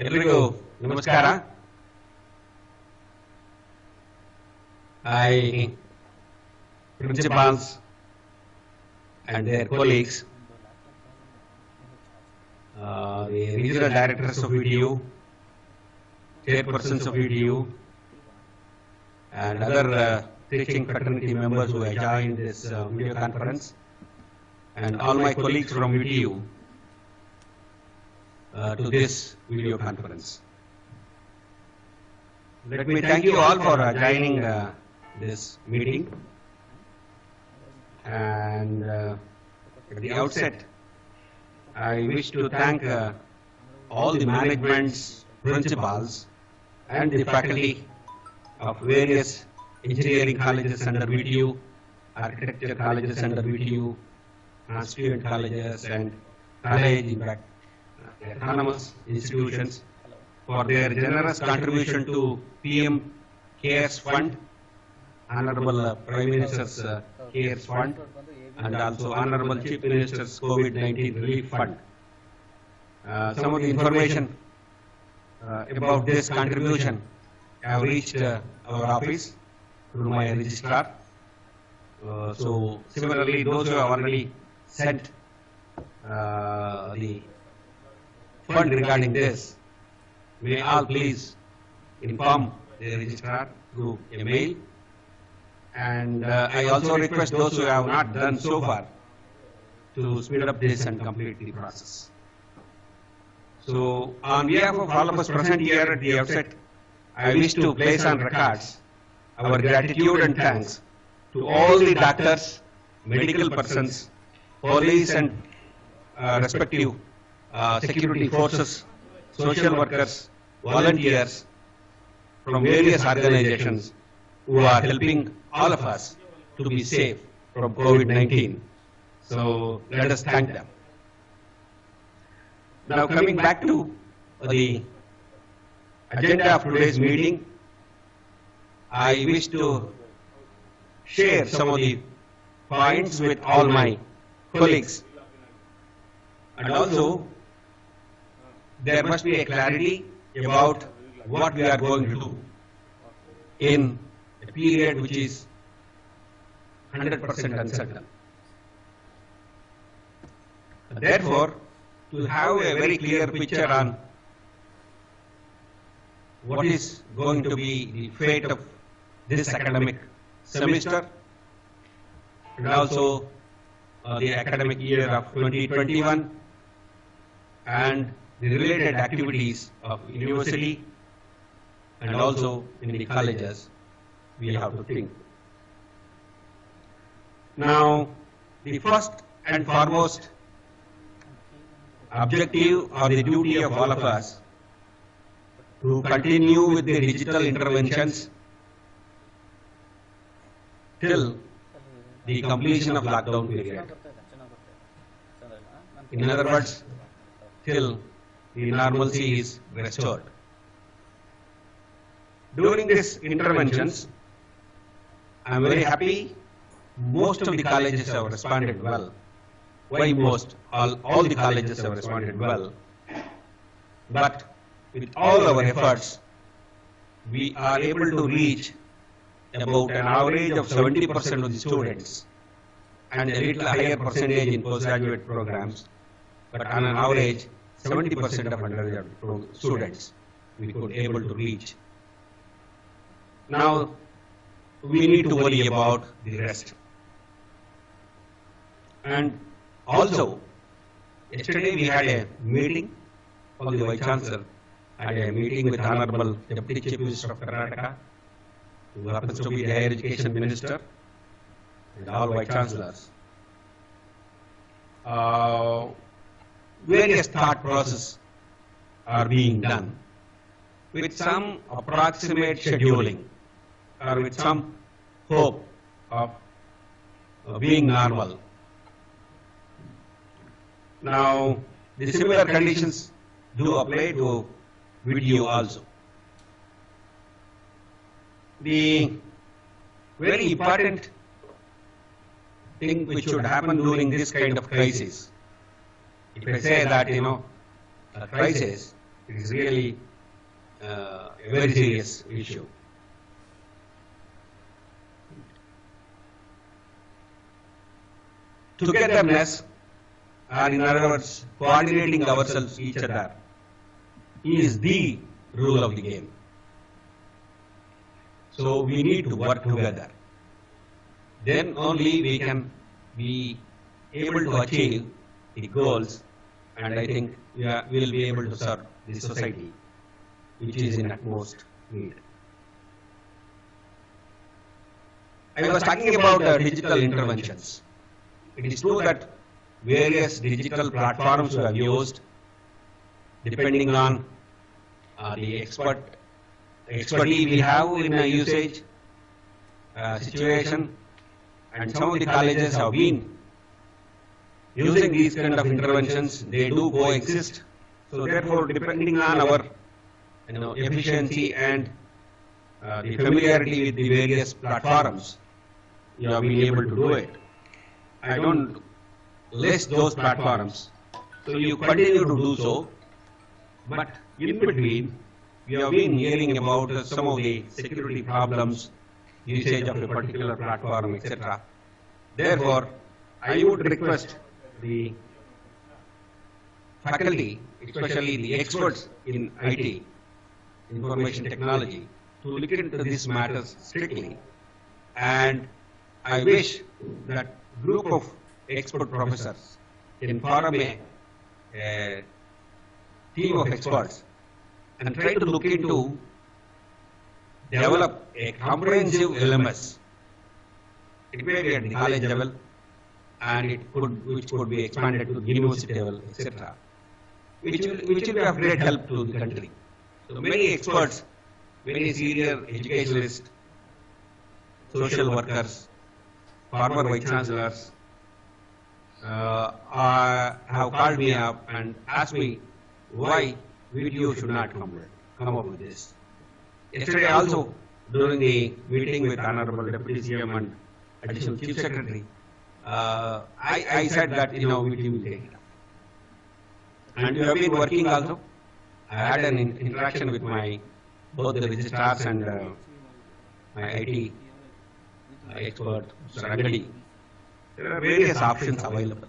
ಎಲ್ರಿಗೂ ನಮಸ್ಕಾರ. I, principals and their colleagues, the regional directors of VDU, chairpersons of VDU, and other teaching fraternity members who have joined this video conference, and all my colleagues from VDU to this video conference. Let me thank you all for joining this meeting, and at the outset I wish to thank all the managements, principals and the faculty of various engineering colleges under VTU, architecture colleges under VTU, student colleges and college, in fact, autonomous institutions, for their generous contribution to PM CARES Fund, Honorable Prime Minister's CARES Fund, and also Honorable Chief Minister's COVID-19 Relief Fund. Some of the information about this contribution have reached our office through my registrar. So similarly, those who have already sent the fund regarding this, may all please inform the registrar through a mail. And I also request those who have not done so far to speed up this and complete the process. So on behalf of all of us present here at the outset, I wish to place on records our gratitude and thanks to all the doctors, medical persons, police and respective security forces, social workers, volunteers from various organizations who are helping all of us to be safe from COVID-19. So let us thank them. Now coming back to the agenda of today's meeting, I wish to share some of the points with all my colleagues, and also there must be a clarity about what we are going to do in a period which is 100% uncertain. Therefore, to have a very clear picture on what is going to be the fate of this academic semester and also the academic year of 2021 and the related activities of university and also in the colleges, we have to think. Now, the first and foremost objective or the duty of all of us to continue with the digital interventions till the completion of lockdown period. In other words, till the normalcy is restored. During these interventions, I am very happy most of the colleges have responded well. Why most? All the colleges have responded well. But with all our efforts, we are able to reach about an average of 70% of the students and a little higher percentage in postgraduate programs. But on an average, 70% of undergraduate students we could able to reach. Now, we need to worry about the rest. And also, yesterday we had a meeting, all the Vice Chancellor had a meeting with Honorable Deputy Chief Minister of Karnataka, who happens to be the Higher Education Minister, and all Vice Chancellors. Various thought process are being done with some approximate scheduling or with some hope of being normal. Now, the similar conditions do apply to video also. The very important thing which should happen during this kind of crisis, if I say that, a crisis, It is really a very serious issue. Togetherness, or in other words, coordinating ourselves each other, is the rule of the game. So we need to work together. Then only we can be able to achieve the goals, and I think we will be able to serve the society, which is in utmost need. I was talking about digital interventions. It is true that various digital platforms we have used, depending on the expertise we have in a usage situation, and some of the colleges have been using these kind of interventions. They do coexist. So therefore, depending on our efficiency and the familiarity with the various platforms, you have been able to do it. I don't list those platforms. So you continue to do so, but in between, we have been hearing about some of the security problems, usage of a particular platform, etc. Therefore, I would request the faculty, especially the experts in IT, information technology, to look into these matters strictly. And I wish that group of expert professors can form a team of experts and try to look into develop a comprehensive LMS. It may be at the college level, and which could be expanded to the university level, etc. Which will be of great help to the country. So many experts, many senior educationalists, social workers, former vice chancellors have called me up and asked me why video should not come up with this. Yesterday also, during the meeting with Honorable Deputy CM and Additional Chief Secretary, I said that video will take it up. And we have been working also. I had an interaction with both the registrars and my IT expert, Mr. Rangadi. There are various options available.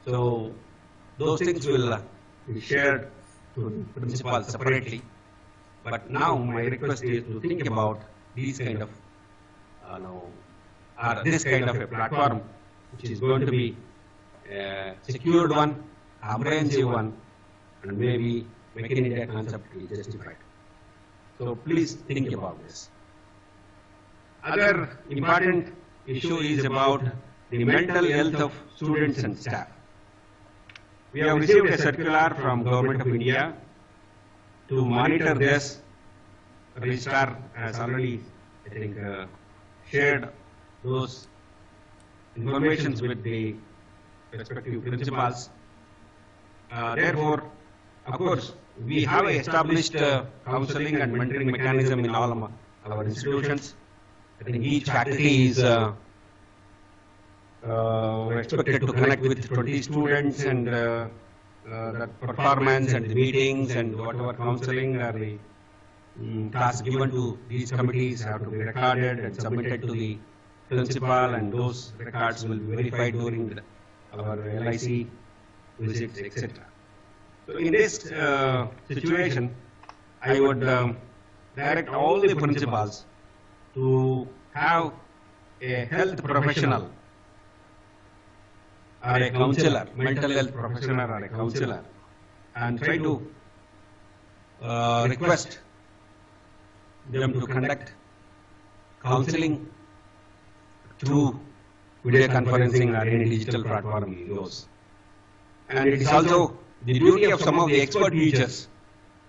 So those things will be shared to the principal separately. But now my request is to think about these kind of, this kind of a platform, which is going to be a secured one, comprehensive one, and maybe Make in India concept is justified. So please think about this. Other important issue is about the mental health of students and staff. We have received a circular from Government of India to monitor this. Registrar has already, I think, shared those informations with the respective principals. Therefore, of course, we have established counseling and mentoring mechanism in all our institutions. I think each faculty is expected to connect with 20 students, and the performance and the meetings and whatever counseling or the tasks given to these committees have to be recorded and submitted to the principal, and those records will be verified during our LIC visits, etc. So in this situation, I would direct all the principals to have a health professional or a counselor, mental health professional or a counselor, and try to request them to conduct counseling through video conferencing or any digital platform we use. And it is also the duty of some of the expert teachers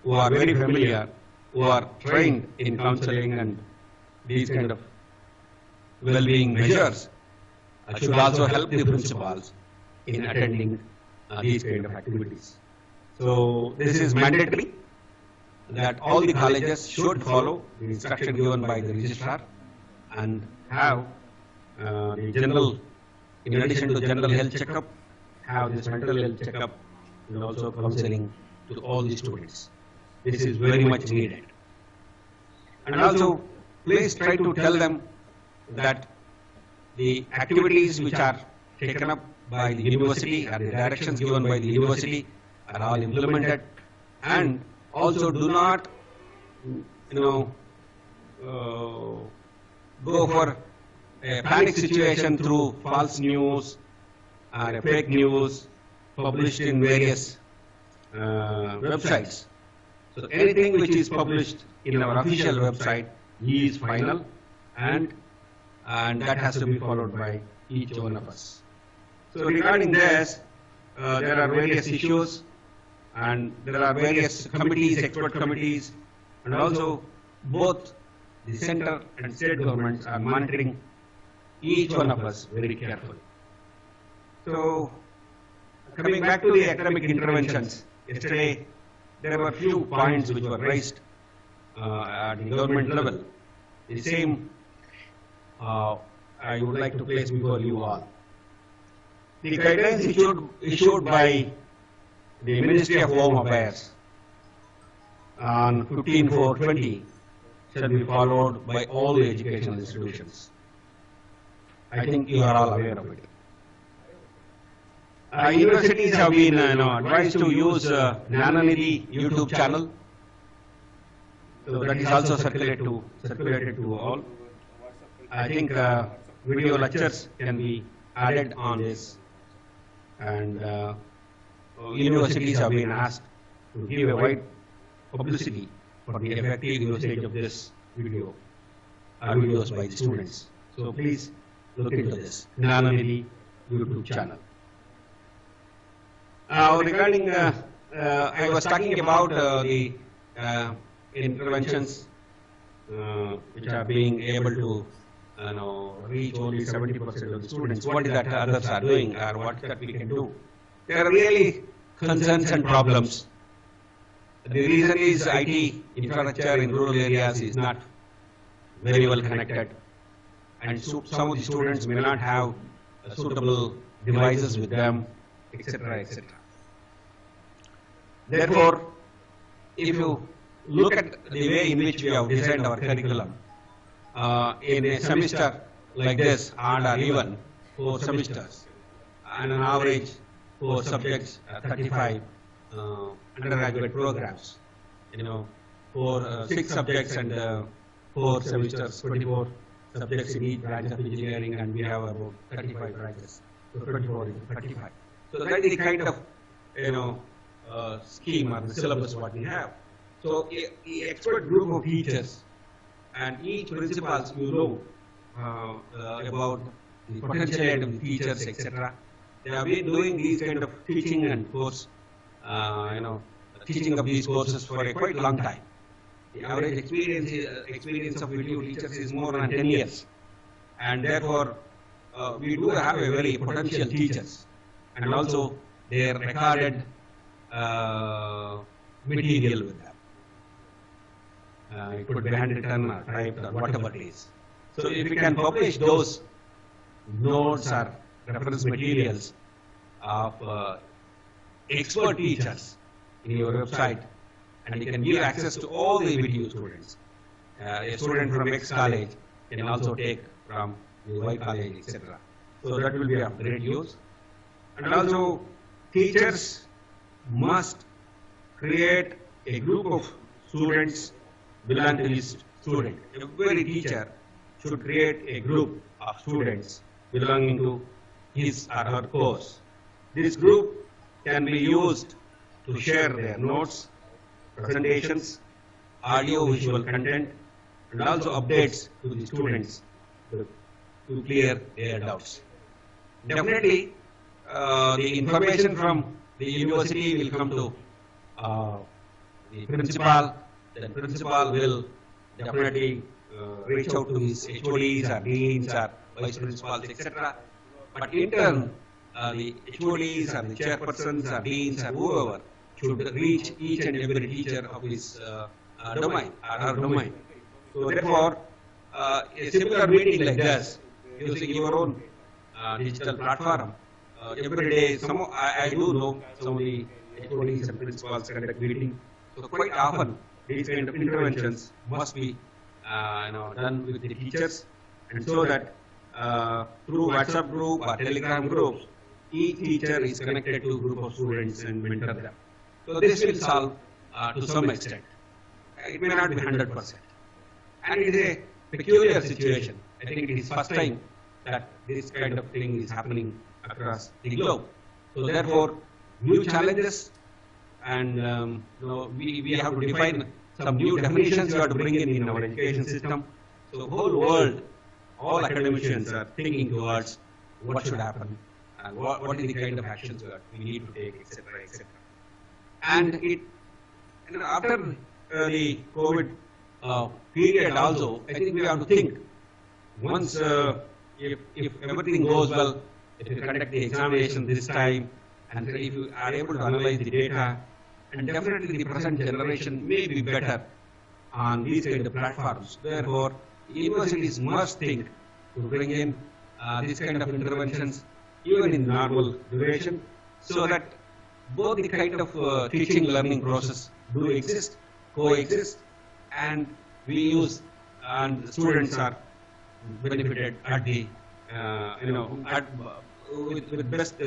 who are very familiar, who are trained in counseling and these kind of well-being measures, should also help the principals in attending these kind of activities. So this is mandatory that all the colleges should follow the instruction given by the registrar and have the general, in addition to general health checkup, have this mental health checkup and also counseling to all the students. This is very much needed. And also, please try to tell them that the activities which are taken up by the university and the directions given by the university are all implemented, and also do not, go for a panic situation through false news or fake news published in various websites. So anything which is published in our official website is final, and that has to be followed by each one of us. So regarding this, there are various issues, and there are various committees, expert committees, and also both the center and state governments are monitoring each one of us very carefully. So coming back to the academic interventions, yesterday there were few points which were raised at the government level. The same I would like to place before you all. The guidelines issued by the Ministry of Home Affairs on 15/4/20 shall be followed by all the educational institutions. I think you are all aware of it. Universities have been advised to use Nananidhi YouTube channel. So that is also circulated to all. I think video lectures can be added on this, and universities have been asked to give a wide publicity for the effective usage of this videos by the students. So please look into this Nananidhi YouTube channel. Regarding, I was talking about the interventions which are being able to reach only 70% of the students. What is that others are doing, or what that we can do? There are really concerns and problems. The reason is IT infrastructure in rural areas is not very well connected, and some of the students may not have suitable devices with them, etc., etc. Therefore, if you look at the way in which we have designed our curriculum, in a semester like this, and or even 4 semesters, and on average 4 subjects, 35 undergraduate programs, for 6 subjects and 4 semesters, 24 subjects in each branch of engineering, and we have about 35 branches. So 24 into 35. So that is the kind of scheme or the syllabus what we have. So a expert group of teachers and each principals about the potentiality of the teachers, etc. They have been doing these kind of teaching and course, teaching of these courses for a quite long time. The average experience of video teachers is more than 10 years, and therefore we do have a very potential teachers, and also their recorded material with them. It could be handwritten or typed or whatever it is. So if we can publish those notes or reference materials of expert teachers in your website, and you can give access to all the video students. A student from X college can also take from the Y college, etc. So that will be of great use. And also, teachers must create a group of students belong to his student. Every teacher should create a group of students belonging to his or her course. This group can be used to share their notes, presentations, audio-visual content, and also updates to the students to clear their doubts. Definitely, the information from the university will come to the principal. The principal will definitely reach out to his HODs or deans or vice principals, etc. But in turn, the HODs or the chairpersons or deans or whoever should reach each and every teacher of his domain or her domain. So therefore, a similar meeting like this, using your own digital platform, every day, I do know some of the HODs and principals conduct meeting. So quite often these kind of interventions must be done with the teachers, and so that through WhatsApp group or Telegram groups, each teacher is connected to a group of students and mentor them. So this will solve to some extent. It may not be 100%. And it is a peculiar situation. I think it is first time that this kind of thing is happening across the globe. So therefore, new challenges, and we have to define some new definitions we have to bring in our education system. So the whole world, all academicians are thinking towards what should happen and what is the kind of actions that we need to take, etc., etc. And after the COVID period also, I think we have to think once if everything goes well, if you conduct the examination this time, and if you are able to analyze the data, and definitely the present generation may be better on these kind of platforms. Therefore, universities must think to bring in these kind of interventions even in normal duration, so that both the kind of teaching learning process do exist, coexist, and we use, and students are benefited at the with best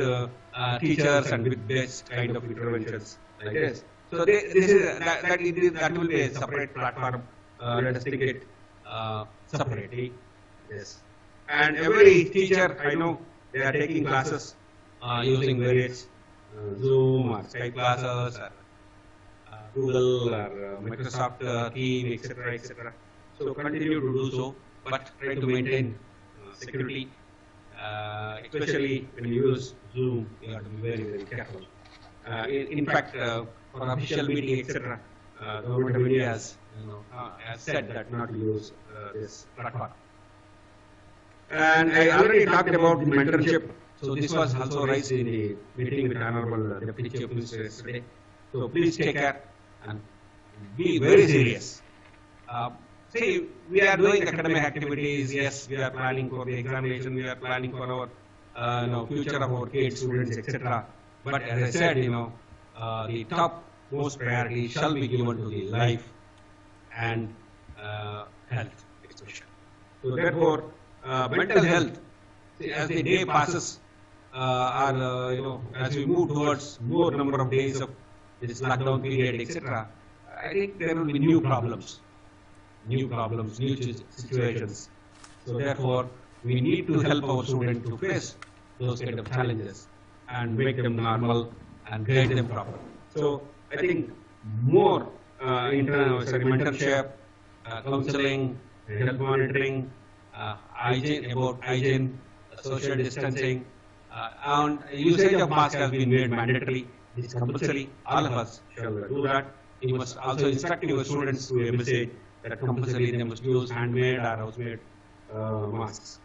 teachers and with best kind of interventions like this. So that will be a separate platform. Let us take it separately. Yes. And every teacher, I know, they are taking classes using various Zoom or Skype classes or Google or Microsoft Team, etc., etc. So continue to do so, but try to maintain security. Especially when you use Zoom, you have to be very, very careful. In fact, for official meeting, etc., Government of India has said that not to use this platform. And I already talked about the mentorship. So this was also raised in the meeting with Honorable Deputy Chief Minister yesterday. So please take care and be very serious. See, we are doing academic activities. Yes, we are planning for the examination. We are planning for our future of our kids, students, etc. But as I said, the top most priority shall be given to the life and health, especially. So therefore, mental health, as the day passes, as we move towards more number of days of this lockdown period, etc., I think there will be new problems, new situations. So therefore, we need to help our students to face those kind of challenges and make them normal and guide them properly. So I think more mentorship, counseling, health monitoring, hygiene, social distancing, and usage of mask has been made mandatory. It's compulsory. All of us shall do that. You must also instruct your students to a message that compulsory they must use handmade or house-made masks.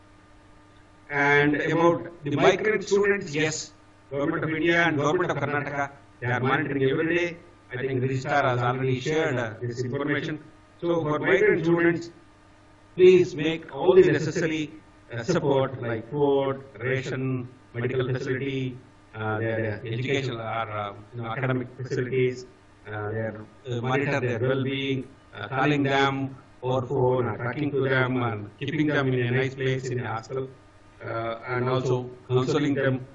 And about the migrant students, yes, Government of India and Government of Karnataka, they are monitoring every day. I think the Registrar has already shared this information. So for migrant students, please make all the necessary support like food, ration, medical facility, their educational or academic facilities, monitor their well-being, calling them over phone, or talking to them, and keeping them in a nice place in a hostel, and also counseling them,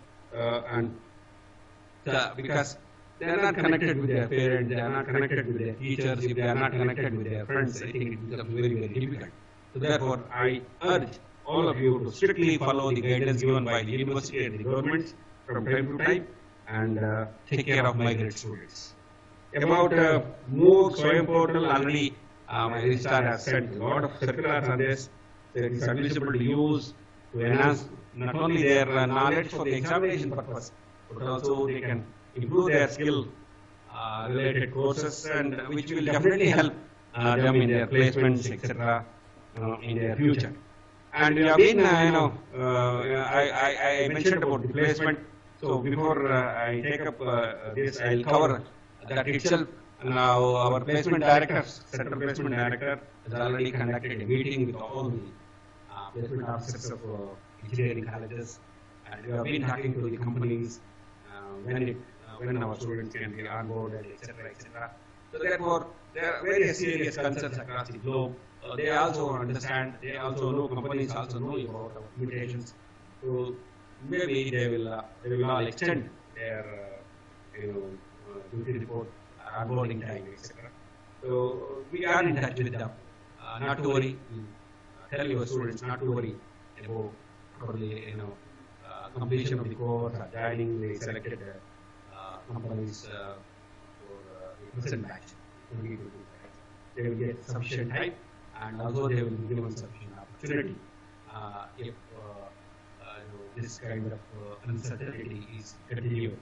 because they are not connected with their parents, they are not connected with their teachers, if they are not connected with their friends, I think it becomes very, very difficult. So therefore, I urge all of you to strictly follow the guidance given by the university and the government from time to time, and take care of migrant students. About MOOC, Swayam portal, already my registrar has sent a lot of circulars on this. It is advisable to use to enhance not only their knowledge for the examination purpose, but also they can improve their skill related courses, and which will definitely help them in their placements, etc., in their future. And we have been, I mentioned about the placement. So before I take up this, I'll cover that itself. Now our placement director, Central Placement Director, has already conducted a meeting with all the placement officers of engineering colleges, and we have been talking to the companies when our students can be onboarded, etc., etc. So therefore, there are various serious concerns across the globe. They also understand, they also know, companies also know about our limitations. So maybe they will all extend their duty report, onboarding time, etc. So we are in touch with them. Not to worry. Tell your students not to worry about probably completion of the course or joining the selected companies for the present batch. They will get sufficient time, and also they will be given sufficient opportunity if this kind of uncertainty is continued.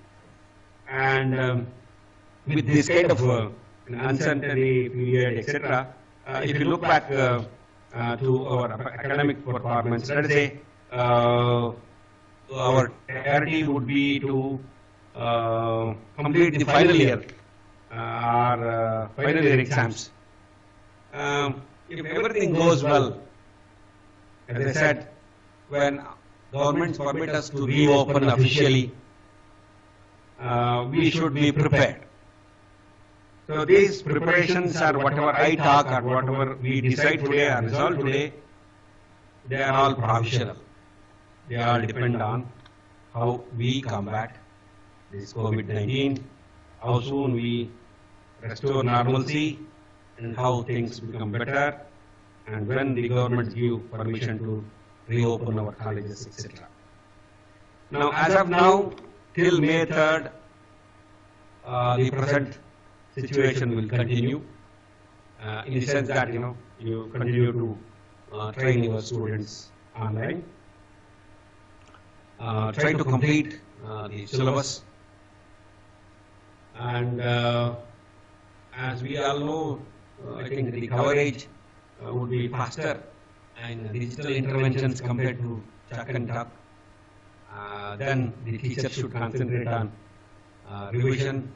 And with this kind of uncertainty period, etc., if you look back to our academic performance, let us say our priority would be to complete the final year or final year exams. If everything goes well, as I said, when governments permit us to reopen officially, we should be prepared. So these preparations are whatever I talk or whatever we decide today or resolve today, they are all provisional. They all depend on how we combat this COVID-19, how soon we restore normalcy, and how things become better, and when the government give permission to reopen our colleges, etc. Now, as of now, till May 3rd, the present situation will continue in the sense that you continue to train your students online, try to complete the syllabus, and as we all know, I think the coverage would be faster and digital interventions compared to chalk and talk. Then the teacher should concentrate on revision,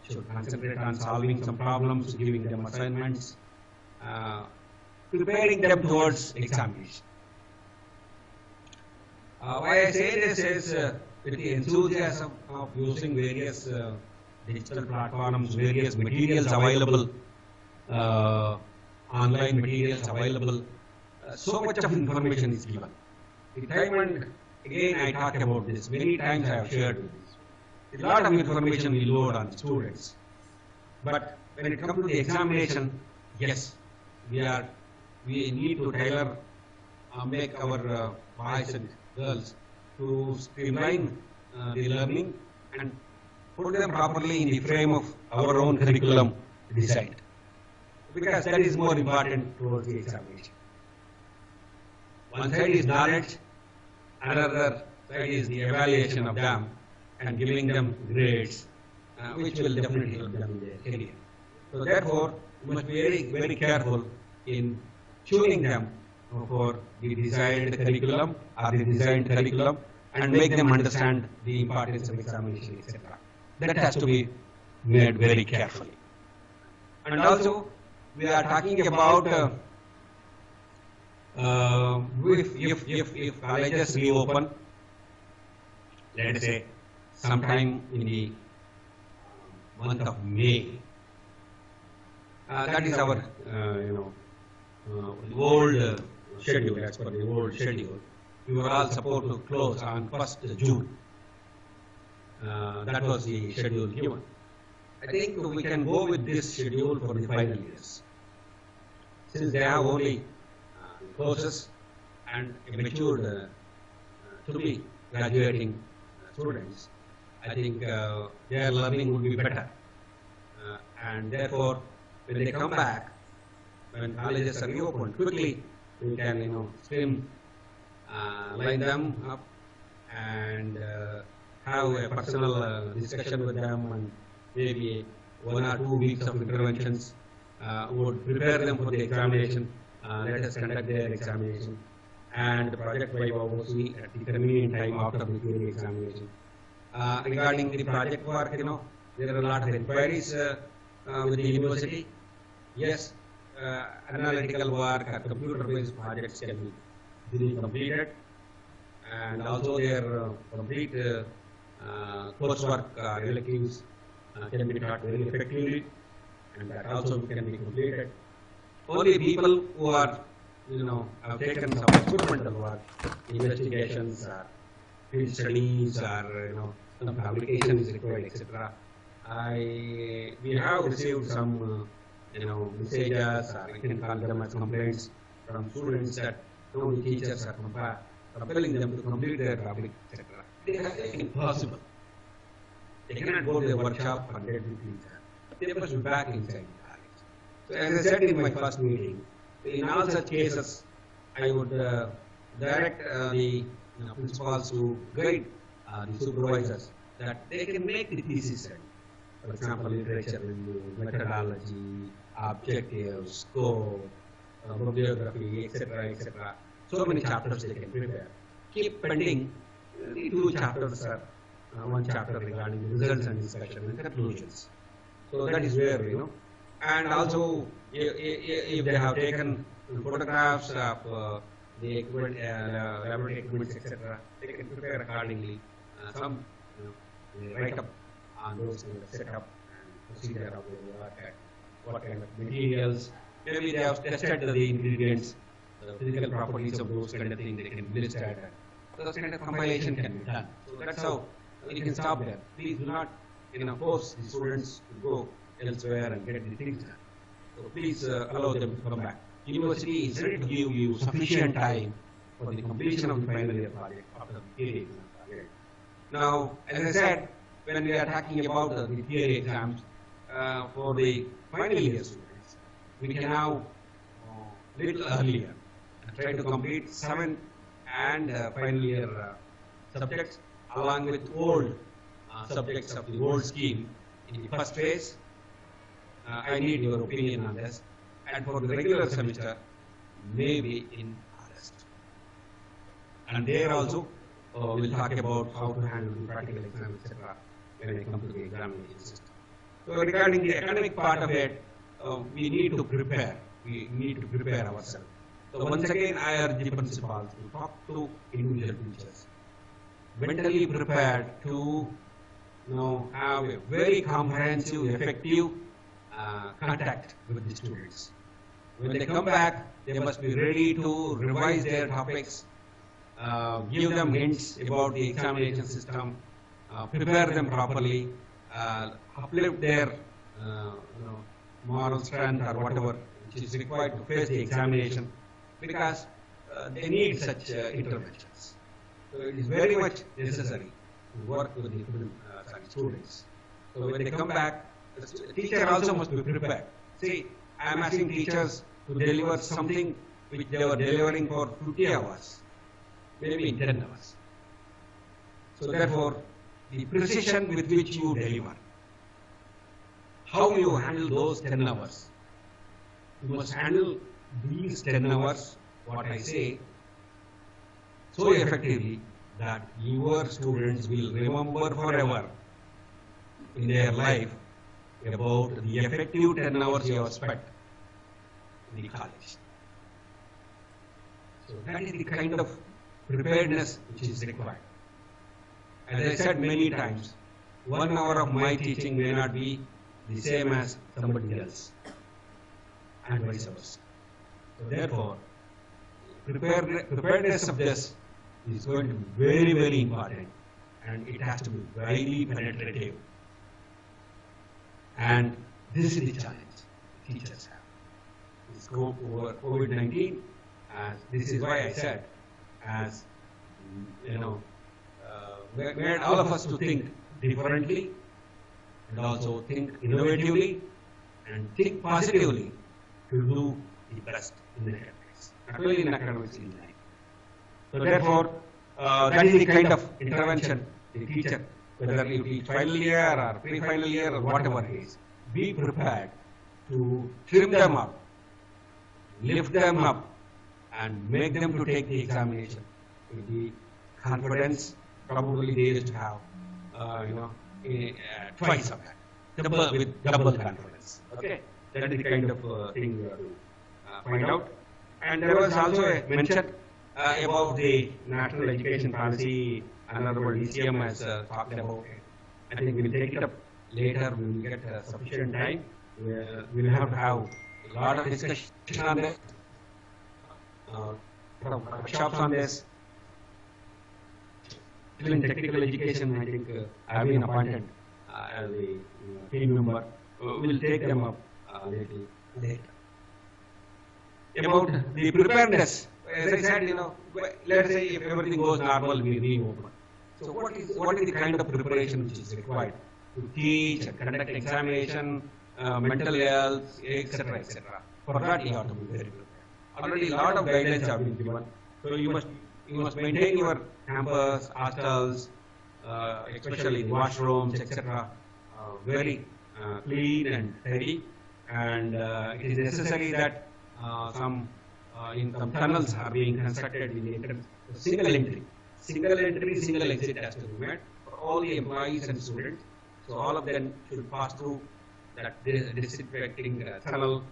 should concentrate on solving some problems, giving them assignments, preparing them towards examination. Why I say this is with the enthusiasm of using various digital platforms, various materials available, online materials available, so much of information is given. The time, and again I talk about this, many times I have shared with this. A lot of information we load on students. But when it comes to the examination, yes, we need to tailor, make our boys and girls to streamline the learning and put them properly in the frame of our own curriculum to decide. Because that is more important towards the examination. One side is knowledge, another side is the evaluation of them and giving them grades, which will definitely help them in their career. So therefore, we must be very, very careful in tuning them for the desired curriculum or the designed curriculum and make them understand the importance of examination, etc. That has to be made very carefully. And also, we are talking about if colleges reopen, let us say sometime in the month of May, that is our old schedule. As per the old schedule, we were all supposed to close on 1st June. That was the schedule given. I think we can go with this schedule for the final years. Since they have only courses and matured to be graduating students, I think their learning would be better. And therefore, when they come back, when colleges are reopened, quickly we can line them up and have a personal discussion with them, and maybe 1 or 2 weeks of interventions would prepare them for the examination. Let us conduct their examination and the project by OC at the convenient time after the theory examination. Regarding the project work, there are a lot of inquiries with the university. Yes, analytical work or computer-based projects can be completed, and also their complete coursework electives can be taught very effectively, and that also can be completed. Only people who are, have taken some experimental work, investigations, field studies, or some publication is required, etc. We have received some, messages, or you can call them as complaints from students that the teachers are compelling them to complete their topic, etc. It is impossible. They cannot go to the workshop and get the teacher. They must be back inside the college. So as I said in my first meeting, in all such cases, I would direct the principals to guide the supervisors that they can make the thesis study. For example, literature review, methodology, objectives, scope, bibliography, etc., etc. So many chapters they can prepare. Keep pending the 2 chapters, one chapter regarding the results and discussion and conclusions. So that is where, and also if they have taken photographs of the equipment, laboratory equipments, etc., they can prepare accordingly some write up on those kind of setup and procedure of the work at what kind of materials. Maybe they have tested the ingredients, the physical properties of those kind of things. They can list that. Those kind of compilation can be done. So that's how you can stop there. Please do not, force the students to go elsewhere and get the things done. So please allow them to come back. University is ready to give you sufficient time for the completion of the final year project after the theory exam project. Now, as I said, when we are talking about the theory exams for the final year students, we can now little earlier try to complete 7 and final year subjects along with old subjects of the old scheme in the first phase. I need your opinion on this. And for the regular semester, maybe in August. And there also, we'll talk about how to handle the practical exam, etc. when I come to the examination system. So regarding the academic part of it, we need to prepare. We need to prepare ourselves. So once again, I urge the principals to talk to individual teachers, mentally prepared to have a very comprehensive, effective contact with the students. When they come back, they must be ready to revise their topics, give them hints about the examination system, prepare them properly, uplift their moral strength or whatever which is required to face the examination, because they need such interventions. So it is very much necessary to work with the students. So when they come back, the teacher also must be prepared. See, I am asking teachers to deliver something which they were delivering for 50 hours, maybe in 10 hours. So therefore, the precision with which you deliver, how you handle those 10 hours, you must handle these 10 hours, what I say, so effectively that your students will remember forever in their life about the effective 10 hours you have spent in the college. So that is the kind of preparedness which is required. As I said many times, 1 hour of my teaching may not be the same as somebody else, and vice versa. So therefore, preparedness of this is going to be very, very important, and it has to be very penetrative. And this is the challenge teachers have. This scope over COVID-19, this is why I said, as made all of us to think differently, and also think innovatively, and think positively to do the best in the academics, not only in academics, in life. So therefore, that is the kind of intervention the teacher, whether you teach final year or pre-final year or whatever it is, be prepared to trim them up, lift them up, and make them to take the examination with the confidence probably they used to have, twice of that, with double confidence. Okay, that is the kind of thing we have to find out. And there was also a mention about the national education policy Honorable DCM has talked about it. I think we'll take it up later. We will get sufficient time. We'll have to have a lot of discussion on this, workshops on this. In technical education, I think I've been appointed as a team member. We'll take them up little later. About the preparedness, as I said, let's say if everything goes normal, we reopen. So what is the kind of preparation which is required to teach and conduct examination, mental health, etc., etc. For that, you have to be very prepared. Already a lot of guidelines have been given. So you must maintain your campus, hostels, especially the washrooms, etc., very clean and tidy. And it is necessary that some tunnels are being constructed in the entrance. Single entry, single exit has to be made for all the employees and students. So all of them should pass through that disinfecting tunnel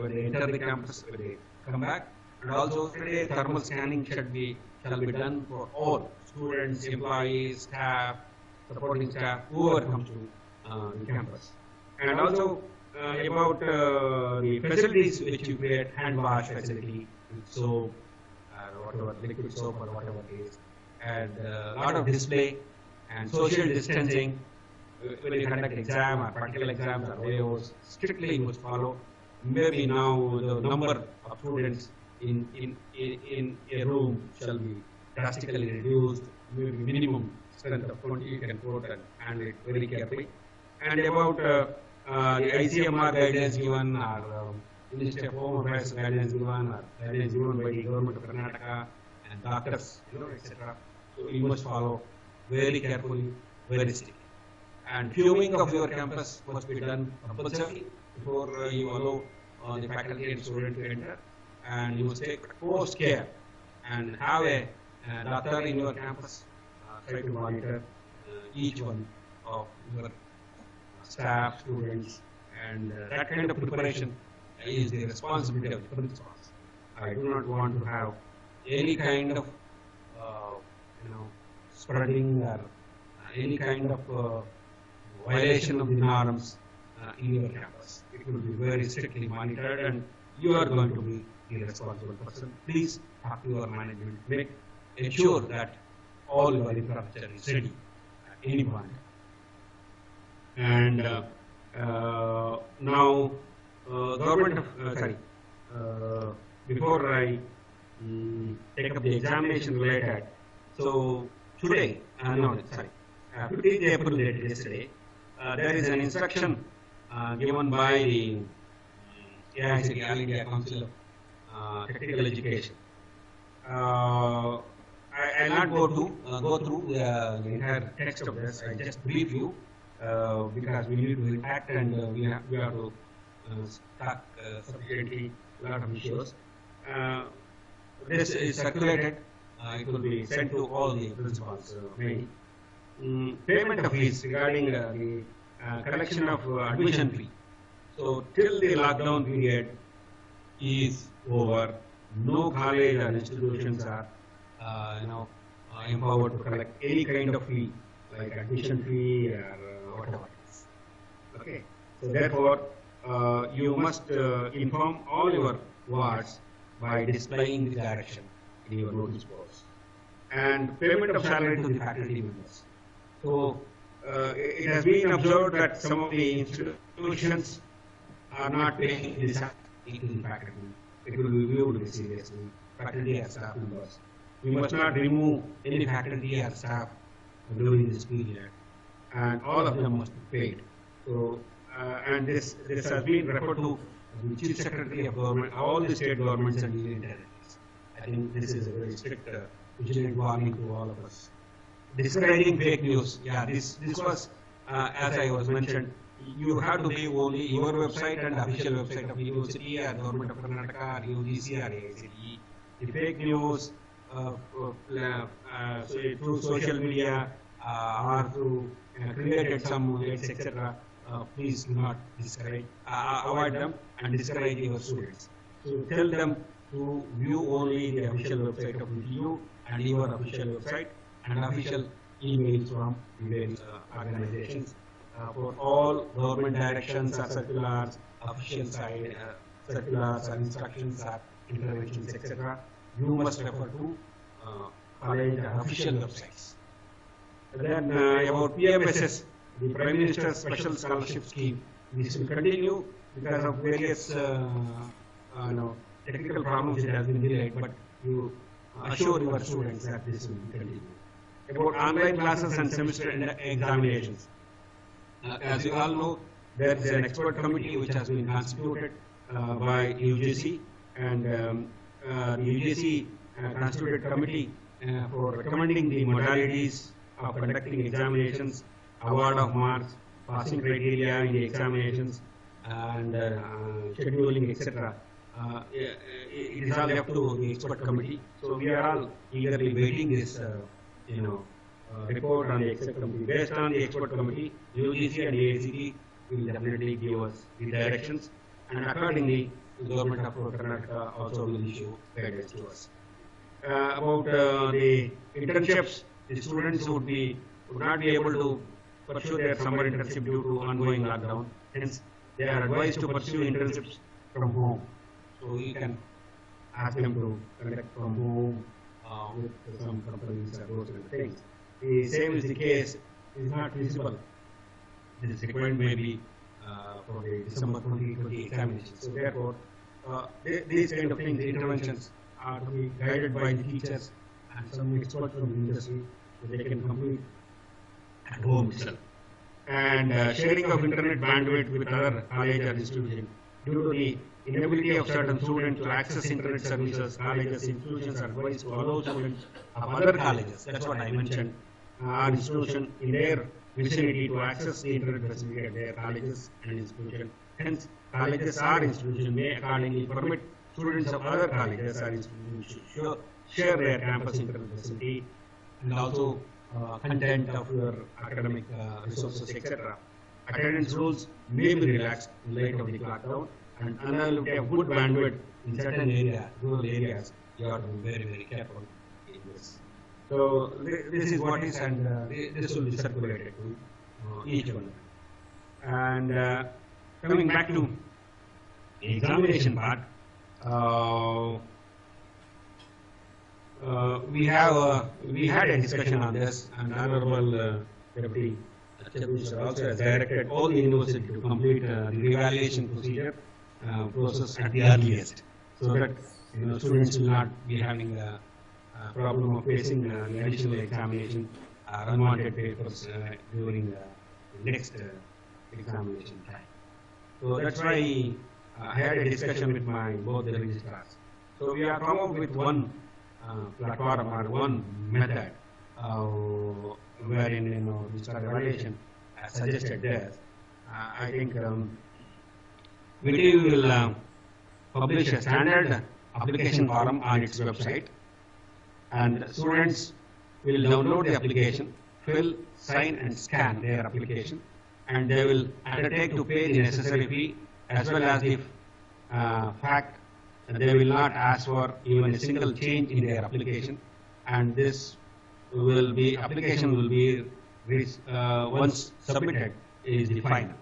when they enter the campus, when they come back. And also today thermal scanning shall be done for all students, employees, staff, supporting staff, whoever comes to the campus. And also about the facilities which you create, hand wash facility with soap, whatever, liquid soap or whatever it is, and a lot of display and social distancing. When you conduct exam or practical exams or AOs, strictly you must follow. Maybe now the number of students in a room shall be drastically reduced. Maybe minimum strength of 20 you can quote and handle it very carefully. And about the ICMR guidance given, or Ministry of Home Affairs guidance given, or guidance given by the Government of Karnataka and doctors, etc. So you must follow very carefully, very strictly. And fuming of your campus must be done compulsorily before you allow the faculty and student to enter. And you must take close care and have a doctor in your campus. Try to monitor each one of your staff, students, and that kind of preparation is the responsibility of the principals. I do not want to have any kind of spreading or any kind of violation of the norms in your campus. It will be very strictly monitored, and you are going to be the responsible person. Please talk to your management. Ensure that all your infrastructure is ready at any point. And now, before I take up the examination related, so today, 15th April yesterday, there is an instruction given by the AICTE, All India Council of Technical Education. I will not go through the entire text of this. I just brief you because we need to act and we have to talk sufficiently a lot of issues. This is circulated. It will be sent to all the principals. Payment of fees regarding the collection of admission fee. So till the lockdown period is over, no college or institutions are empowered to collect any kind of fee like admission fee or whatever it is. Okay. So therefore, you must inform all your wards by displaying the direction in your notice boards. And payment of salary to the faculty members. So it has been observed that some of the institutions are not paying the salary to the faculty. It will be viewed very seriously. Faculty and staff members. We must not remove any faculty or staff during this period, and all of them must be paid. So, and this has been referred to the Chief Secretary of Government, all the state governments and union territories. I think this is a very strict vigilant warning to all of us. Discouraging fake news. Yeah, this was, as I was mentioned, you have to be only your website and official website of the university or Government of Karnataka or UGC or AICTE. The fake news through social media or through created some etc. Please do not discourage, avoid them and discourage your students. So tell them to view only the official website of VTU and your official website, and official emails from various organizations for all government directions or circulars, official side circulars or instructions or interventions, etc. You must refer to college official websites. Then about PMSS, the Prime Minister's Special Scholarship Scheme, this will continue because of various technical problems. It has been delayed, but you assure your students that this will continue. About online classes and semester examinations, as you all know, there is an expert committee which has been constituted by UGC, and the UGC constituted committee for recommending the modalities of conducting examinations, award of marks, passing criteria in the examinations, and scheduling, etc. It is all left to the expert committee. So we are all eagerly waiting this, report on the expert committee. Based on the expert committee, UGC and AICT will definitely give us the directions, and accordingly, the government of Karnataka also will issue guidance to us. About the internships, the students would not be able to pursue their summer internship due to ongoing lockdown. Hence, they are advised to pursue internships from home. So you can ask them to conduct from home with some companies or those kind of things. The same is the case, is not feasible. This requirement may be for the December 2020 examinations. So therefore, these kind of things, interventions, are to be guided by the teachers and some experts from the industry, so they can complete at home itself. And sharing of internet bandwidth with other college or institution. Due to the inability of certain students to access internet services, colleges, institutions are advised to allow students of other colleges, that's what I mentioned, or institution in their vicinity to access the internet facility at their colleges and institutions. Hence, colleges or institutions may accordingly permit students of other colleges or institutions to share their campus internet facility and also content of your academic resources, etc. Attendance rules may be relaxed in light of the lockdown, and unavailability of good bandwidth in certain areas, rural areas, you have to be very, very careful in this. So this is what is, and this will be circulated to each one. And coming back to the examination part, we had a discussion on this, and Honorable Deputy Chairman also has directed all the university to complete the reevaluation process at the earliest, so that students will not be having a problem of facing the additional examination or unwanted papers during the next examination time. So that's why I had a discussion with both the registrars. So we have come up with one platform or one method wherein registrar evaluation has suggested this. I think VTU will publish a standard application form on its website, and students will download the application, fill, sign and scan their application, and they will undertake to pay the necessary fee, as well as the fact that they will not ask for even a single change in their application, and this application will be once submitted is the final.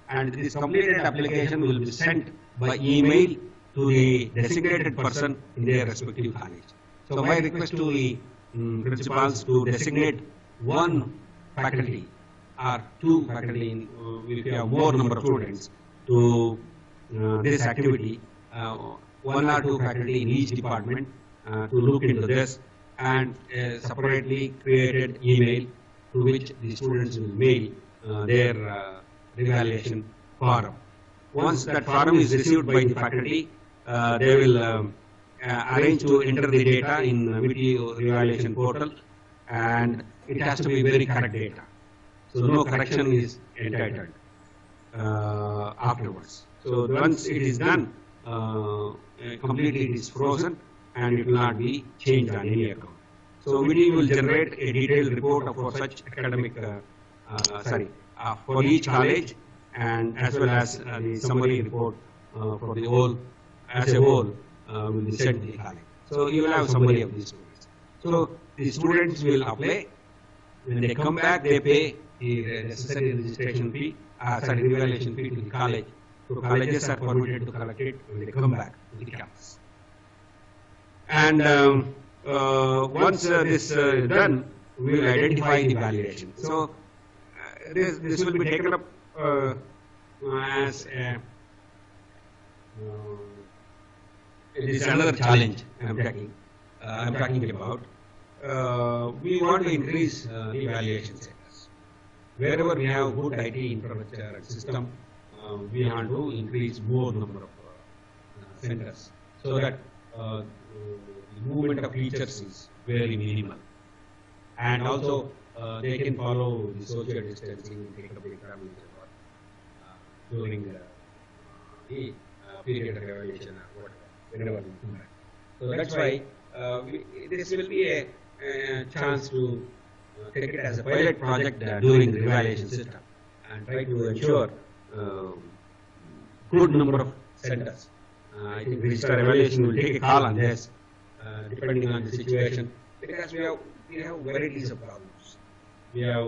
And this completed application will be sent by email to the designated person in their respective college. So my request to the principals to designate one faculty or two faculty, if you have more number of students, to this activity, one or two faculty in each department to look into this, and a separately created email to which the students will mail their revaluation form. Once that form is received by the faculty, they will arrange to enter the data in VTU revaluation portal, and it has to be very correct data. So no correction is entitled afterwards. So once it is done, completely it is frozen and it will not be changed on any account. So VTU will generate a detailed report for such academic, for each college, and as well as the summary report for the whole, as a whole, will be sent to the college. So you will have summary of these students. So the students will apply. When they come back, they pay the necessary registration fee, revaluation fee to the college. So colleges are permitted to collect it when they come back to the campus. And once this is done, we will identify the valuation. So this will be taken up as a, it is another challenge I'm talking about. We want to increase the evaluation centers. Wherever we have good IT infrastructure and system, we want to increase more number of centers so that the movement of teachers is very minimal. And also they can follow the social distancing and take up the examination during the period of evaluation or whatever, whenever we come back. So that's why this will be a chance to take it as a pilot project during the evaluation system and try to ensure good number of centers. I think register evaluation will take a call on this depending on the situation, because we have varieties of problems. We have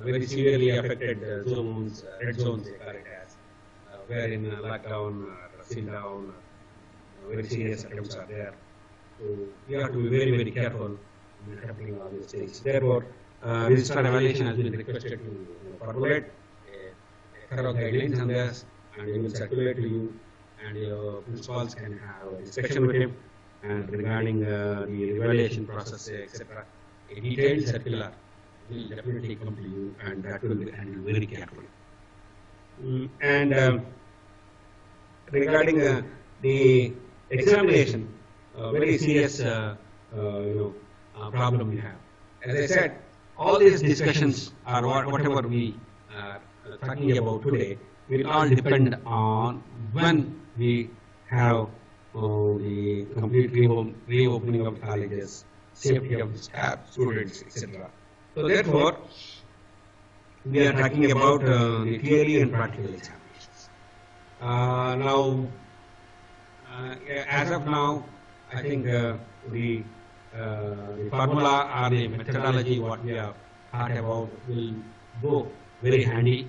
very severely affected zones, red zones they call it as, where in lockdown or seal down, very serious attempts are there. So we have to be very, very careful in handling all these things. Therefore, register evaluation has been requested to formulate a thorough guidelines on this, and we will circulate to you, and your principals can have a discussion with him and regarding the evaluation process, etc. A detailed circular will definitely come to you, and that will be handled very carefully. And regarding the examination, very serious problem we have. As I said, all these discussions or whatever we are talking about today will all depend on when we have the complete reopening of colleges, safety of the staff, students, etc. So therefore, we are talking about the theory and practical examinations. Now, as of now, I think the formula or the methodology what we have thought about will go very handy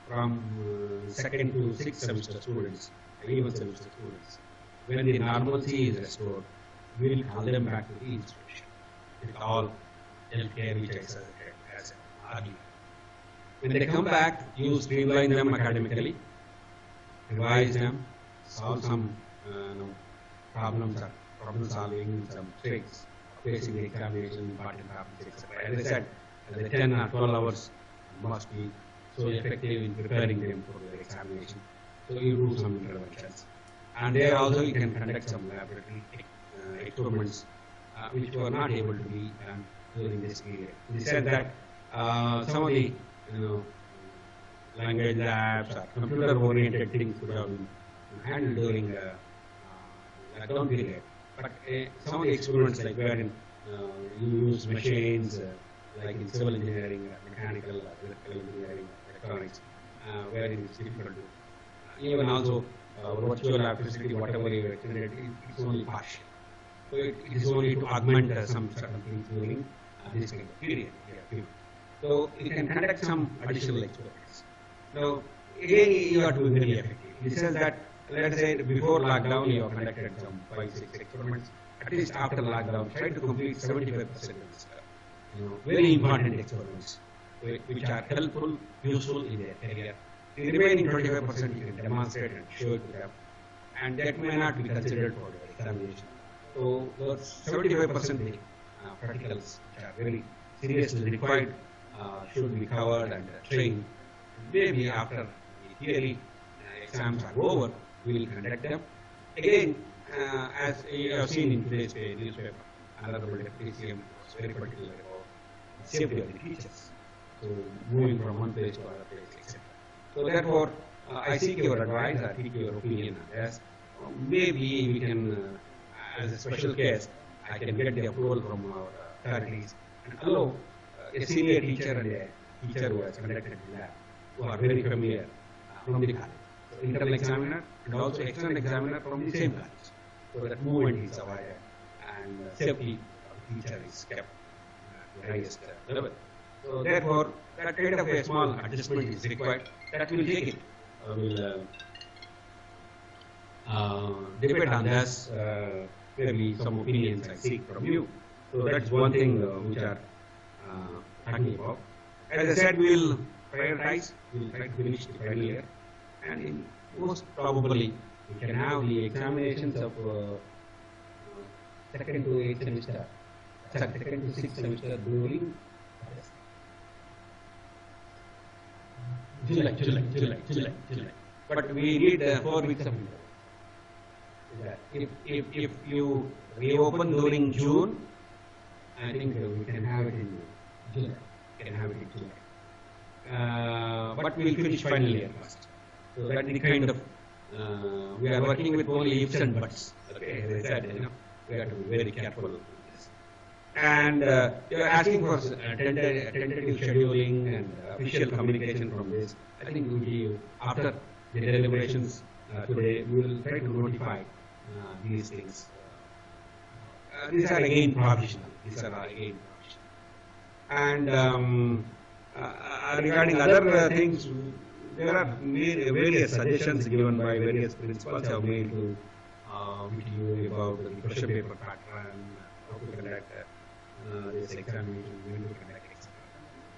from second to sixth semester students, even semester students. When the normalcy is restored, we will call them back to the institution with all healthcare which I said as earlier. When they come back, you streamline them academically, revise them, solve some problems or problem solving, some tricks, facing the examination, important topics, etc. As I said, the 10 or 12 hours must be so effective in preparing them for the examination. So you do some interventions. And there also you can conduct some laboratory experiments which were not able to be done during this period. We said that some of the language labs or computer-oriented things could have been handled during the lockdown period. But some of the experiments like wherein you use machines like in civil engineering, mechanical, electrical engineering, electronics, wherein it's difficult to even also virtual electricity, whatever you generate, it's only partial. So it is only to augment some certain things during this kind of period. So you can conduct some additional experiments. Now, again, you are doing very effective. It says that, let's say, before lockdown, you have conducted some 5-6 experiments. At least after lockdown, try to complete 75% of this. Very important experiments, which are helpful, useful in their career. The remaining 25% you can demonstrate and show it to them, and that may not be considered for the examination. So those 75% practicals which are very seriously required should be covered and trained. Maybe after the theory exams are over, we will conduct them. Again, as you have seen in today's newspaper, Honorable Deputy CM was very particular about the safety of the teachers. So moving from one place to another place, etc. So therefore, I seek your advice, I seek your opinion on this. Maybe we can, as a special case, I can get the approval from our authorities and allow a senior teacher and a teacher who has conducted the lab, who are very familiar from the college. So internal examiner and also external examiner from the same college. So that movement is avoided and safety of the teacher is kept at the highest level. So therefore, that kind of a small adjustment is required. That will take it. We'll debate on this. Maybe some opinions I seek from you. So that's one thing which are talking about. As I said, we'll prioritize. We'll try to finish the final year, and most probably we can have the examinations of second to eighth semester, second to sixth semester during July. But we need 4 weeks of winter. If you reopen during June, I think we can have it in July. But we'll finish final year first. So that's the kind of we are working with only ifs and buts. Okay, as I said, we have to be very careful with this. And you are asking for tentative scheduling and official communication from this. I think we'll give after the deliberations today. We will try to notify these things. These are again provisional. And regarding other things, there are various suggestions given by various principals have made to VTU about the question paper pattern, how to conduct this examination, when to conduct, etc.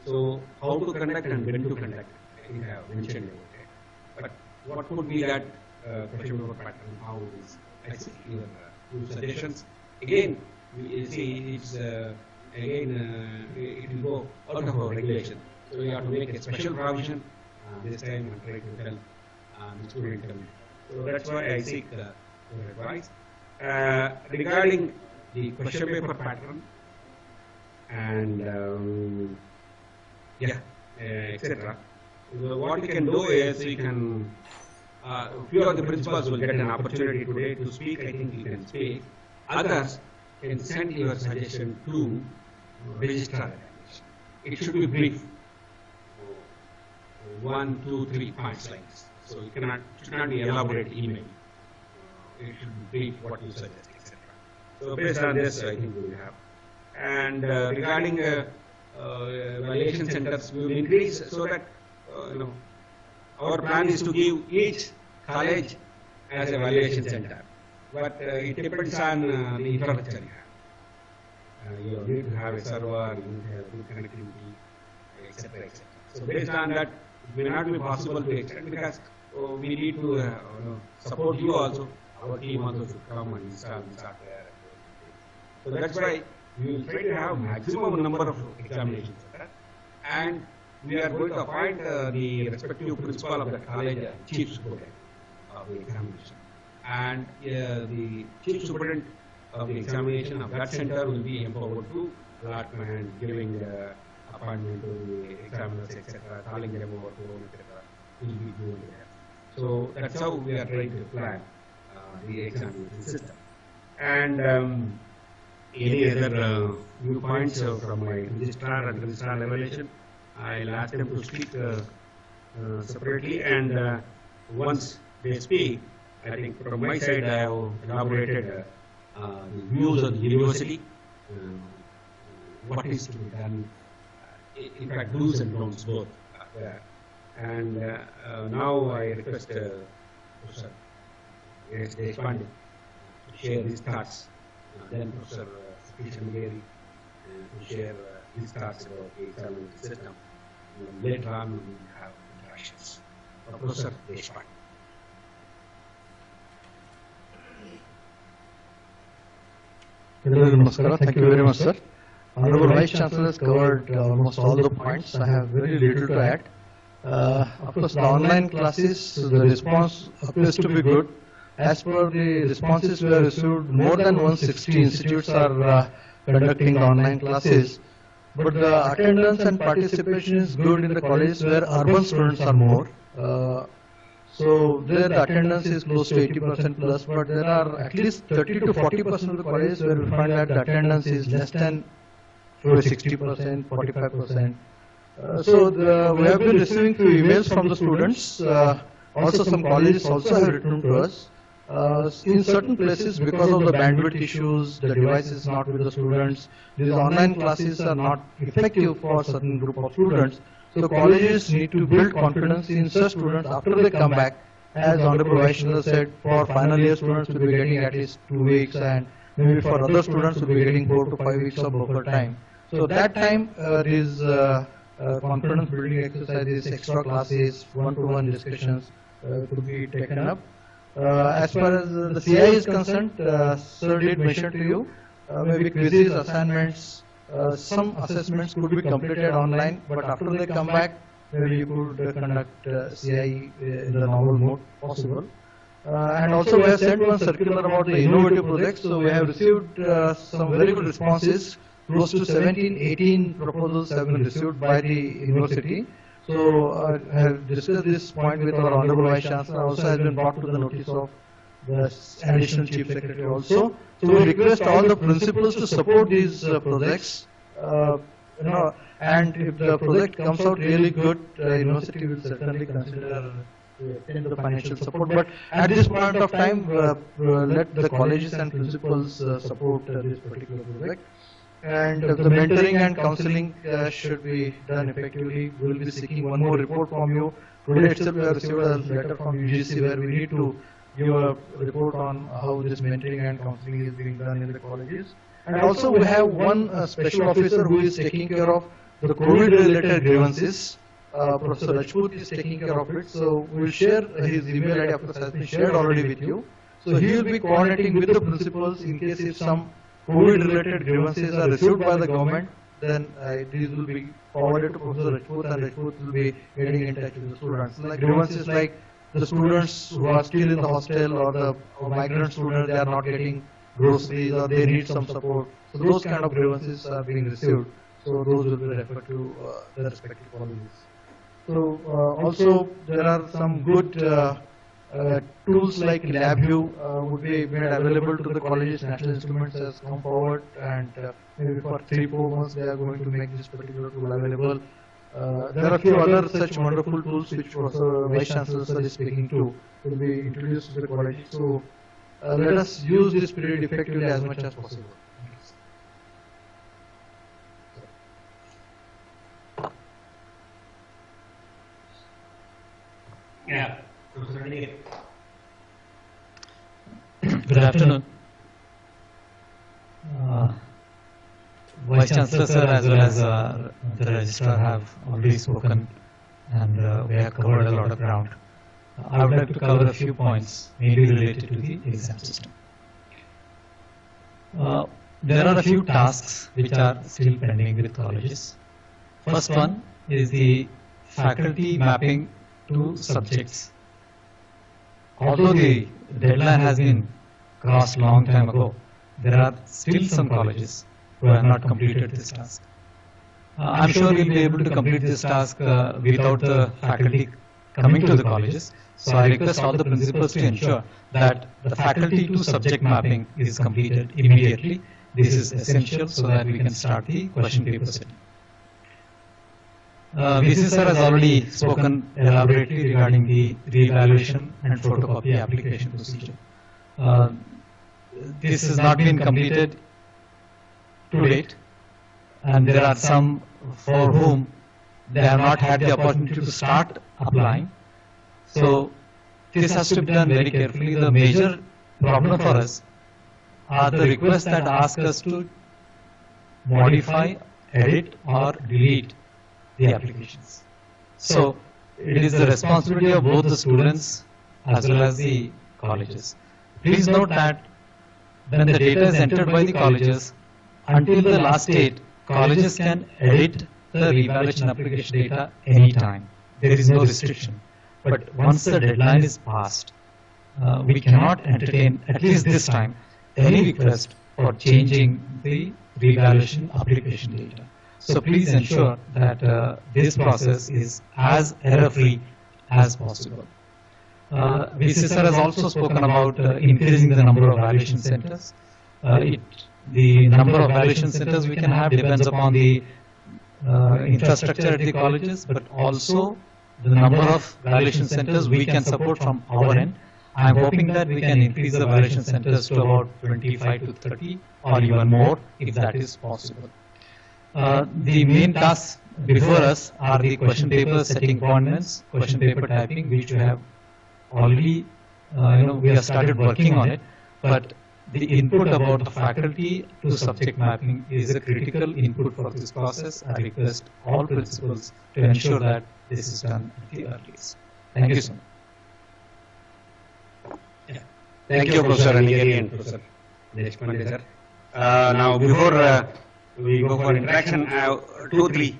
So, how to conduct and when to conduct, I think I have mentioned about it. But what could be that question paper pattern? How it is? I see your two suggestions. Again, you see, it's it will go out of our regulation. So we have to make a special provision this time and try to tell the student. So that's why I seek your advice. Regarding the question paper pattern and etc. What we can do is we can few of the principals will get an opportunity today to speak. I think you can speak. Others can send your suggestion to registrar. It should be brief. 1, 2, 3 points like this. So it should not be elaborate email. It should be brief what you suggest, etc. So based on this, I think we will have. And regarding evaluation centers, we will increase so that our plan is to give each college as an evaluation center. But it depends on the infrastructure you have. You need to have a server, you need to have good connectivity, etc. So based on that, it may not be possible to extend because we need to support you also. Our team also should come and install the software. So that's why we will try to have maximum number of examinations. And we are going to appoint the respective principal of the college chief superintendent of the examination. And the chief superintendent of the examination of that center will be empowered to allotment, giving appointment to the examiners, etc., calling them over to home, etc. Will be doing that. So that's how we are trying to plan the examination system. And any other viewpoints from my registrar and registrar evaluation, I'll ask them to speak separately. And once they speak, I think from my side I have elaborated the views of the university, what is to be done, in fact do's and don'ts both there. And now I request Professor Deshpande to share his thoughts, then Professor Satish Amigeri to share his thoughts about the examination system. Later on we will have interactions. Professor Deshpande. Thank you very much, sir. Honorable Vice Chancellor has covered almost all the points. I have very little to add. Of course, the online classes, the response appears to be good. As per the responses we have received, more than 160 institutes are conducting the online classes. But the attendance and participation is good in the colleges where urban students are more. So there the attendance is close to 80% plus, but there are at least 30 to 40% of the colleges where we find that the attendance is less than 60%, 45%. So we have been receiving few emails from the students. Also some colleges also have written to us In certain places, because of the bandwidth issues, the device is not with the students, these online classes are not effective for certain group of students. So colleges need to build confidence in such students after they come back. As Honorable Vice Chancellor said, for final year students to be getting at least 2 weeks, and maybe for other students to be getting 4 to 5 weeks of buffer time. So that time, these confidence building exercises, extra classes, one-to-one discussions could be taken up. As far as the CI is concerned, Sir did mention to you, maybe quizzes, assignments, some assessments could be completed online, but after they come back, maybe you could conduct CI in the normal mode possible. And also we have sent one circular about the innovative projects, so we have received some very good responses. Close to 17, 18 proposals have been received by the university. So I have discussed this point with our Honorable Vice Chancellor, also has been brought to the notice of the Additional Chief Secretary also. So we request all the principals to support these projects. And if the project comes out really good, university will certainly consider extend the financial support. But at this point of time, let the colleges and principals support this particular project. And the mentoring and counseling should be done effectively. We will be seeking one more report from you. Today itself we have received a letter from UGC where we need to give a report on how this mentoring and counseling is being done in the colleges. And also we have one special officer who is taking care of the COVID related grievances. Professor Rajput is taking care of it. So we will share his email ID, of course, has been shared already with you. So he will be coordinating with the principals in case if some COVID-related grievances are received by the government, then these will be forwarded to Professor Rajput, and Rajput will be getting in touch with the students. Like grievances like the students who are still in the hostel or the migrant students, they are not getting groceries or they need some support. So those kind of grievances are being received. So those will be referred to the respective colleges. So also there are some good tools like LabVIEW would be made available to the colleges. National Instruments has come forward, and maybe for 3-4 months they are going to make this particular tool available. There are a few other such wonderful tools which also Vice Chancellor is speaking to will be introduced to the colleges. So let us use this period effectively as much as possible. Yeah. Good afternoon. Vice Chancellor sir as well as the Registrar have already spoken, and we have covered a lot of ground. I would like to cover a few points mainly related to the exam system. There are a few tasks which are still pending with colleges. First one is the faculty mapping to subjects. Although the deadline has been crossed long time ago, there are still some colleges who have not completed this task. I'm sure we'll be able to complete this task without the faculty coming to the colleges. So I request all the principals to ensure that the faculty to subject mapping is completed immediately. This is essential so that we can start the question paper setting. VC sir has already spoken elaborately regarding the re-evaluation and photocopy application procedure. This has not been completed to date, and there are some for whom they have not had the opportunity to start applying. So this has to be done very carefully. The major problem for us are the requests that ask us to modify, edit or delete the applications. So it is the responsibility of both the students as well as the colleges. Please note that when the data is entered by the colleges, until the last date, colleges can edit the revaluation application data anytime. There is no restriction. But once the deadline is passed, we cannot entertain, at least this time, any request for changing the revaluation application data. So please ensure that this process is as error-free as possible. VC sir has also spoken about increasing the number of valuation centers. The number of valuation centers we can have depends upon the infrastructure at the colleges, but also the number of valuation centers we can support from our end. I'm hoping that we can increase the validation centers to about 25 to 30 or even more if that is possible. The main tasks before us are the question paper setting appointments, question paper typing, which we have already, we have started working on it, but the input about the faculty to subject mapping is a critical input for this process. I request all principals to ensure that this is done at the earliest. Thank you so much. Thank you, Professor Anigari and Professor Deshpande, sir. Now, before we go for interaction, I have 2-3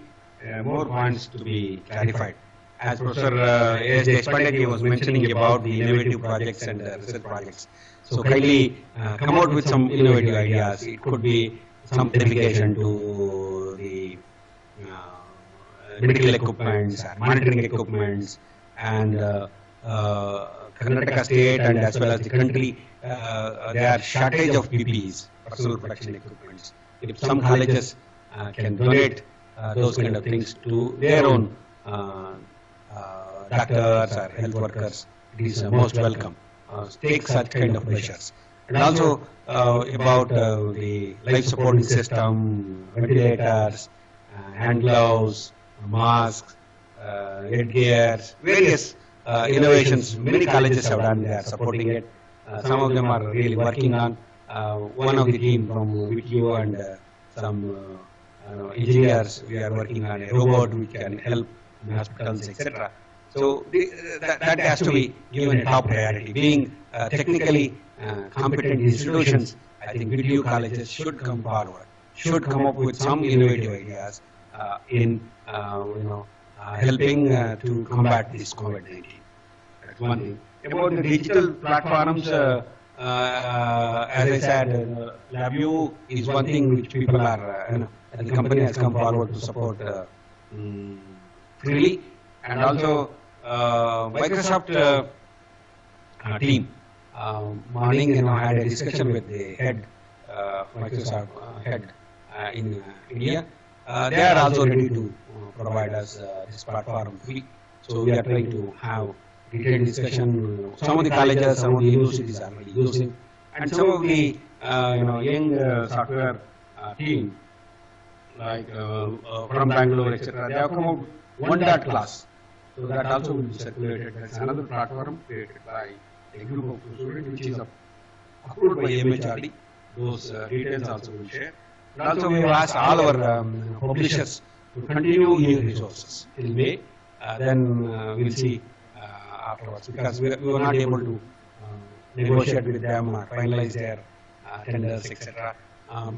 more points to be clarified. As Professor A.S. Deshpande was mentioning about the innovative projects and research projects. So kindly come out with some innovative ideas. It could be some dedication to the medical equipments, monitoring equipments, and Karnataka state and as well as the country, there are shortage of PPEs, personal protection equipments. If some colleges can donate those kind of things to their own doctors or health workers, it is most welcome. Take such kind of measures. And also about the life supporting system, ventilators, hand gloves, masks, headgears, various innovations. Many colleges have done, they are supporting it. Some of them are really working on. One of the team from VTU and some engineers, we are working on a robot which can help in hospitals, etc. So that has to be given a top priority. Being technically competent institutions, I think VTU colleges should come forward, should come up with some innovative ideas in helping to combat this COVID-19. That's one thing. About the digital platforms, as I said, LabVIEW is one thing which people are, the company has come forward to support freely, and also Microsoft team morning had a discussion with the head, Microsoft head in India. They are also ready to provide us this platform free. So we are trying to have detailed discussion. Some of the colleges, some of the universities are already using, and some of the young software team like from Bangalore, etc. They have come out one dot class. So that also will be circulated. That's another platform created by a group of students, which is approved by MHRD. Those details also will share. And also we have asked all our publishers to continue e-resources till May. Then we'll see afterwards, because we were not able to negotiate with them or finalize their tenders, etc.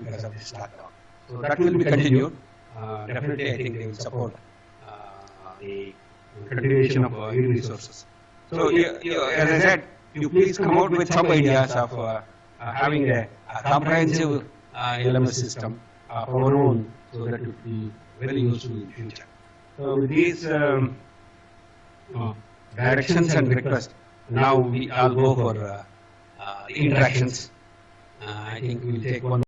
Because of this lockdown. So that will be continued. Definitely, I think they will support the continuation of e-resources. So, as I said, you please come out with some ideas of having a comprehensive LMS system of our own, so that it will be very useful in future. So, with these directions and requests, now we all go for interactions. I think we will take one.